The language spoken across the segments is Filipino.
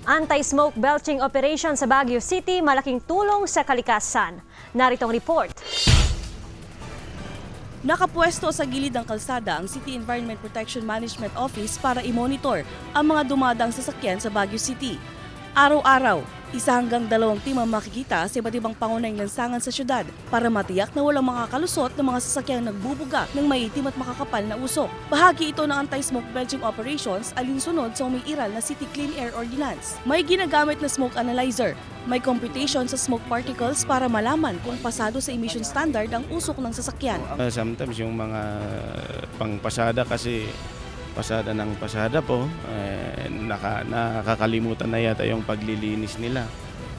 Anti-smoke belching operation sa Baguio City, malaking tulong sa kalikasan. Narito ang report. Nakapwesto sa gilid ng kalsada ang City Environment Protection Management Office para i-monitor ang mga dumadang sasakyan sa Baguio City. Araw-araw, 1 hanggang 2 team ang makikita sa iba't ibang pangunahing lansangan sa syudad para matiyak na walang makakalusot ng mga sasakyang nagbubuga ng maitim at makakapal na usok. Bahagi ito ng anti-smoke belching operations alinsunod sa umiiral na City Clean Air Ordinance. May ginagamit na smoke analyzer, may computation sa smoke particles para malaman kung pasado sa emission standard ang usok ng sasakyan. Sometimes yung mga pangpasada kasi pasada ng pasada po, nakakalimutan na yata yung paglilinis nila.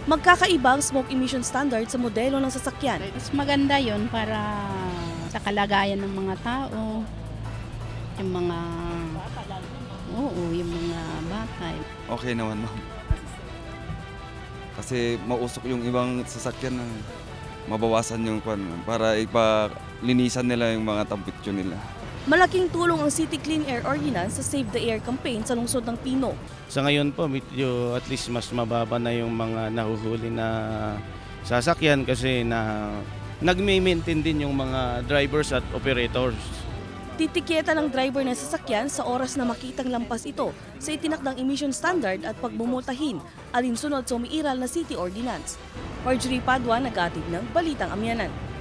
Magkakaiba ang smoke emission standard sa modelo ng sasakyan. Mas maganda yon para sa kalagayan ng mga tao, yung mga, yung mga bata. Okay naman, ma'am. Kasi mausok yung ibang sasakyan na mabawasan yung para ipalinisan nila yung mga tampityo nila. Malaking tulong ang City Clean Air Ordinance sa Save the Air campaign sa lungsod ng Pino. Sa ngayon po, medyo at least mas mababa na yung mga nahuhuli na sasakyan kasi nagme-maintain din yung mga drivers at operators. Titikyeta ng driver ng sasakyan sa oras na makitang lampas ito sa itinakdang emission standard at pagbumultahin alinsunod sa umiiral na City Ordinance. Marjorie Padua, nag-aatid ng Balitang Amyanan.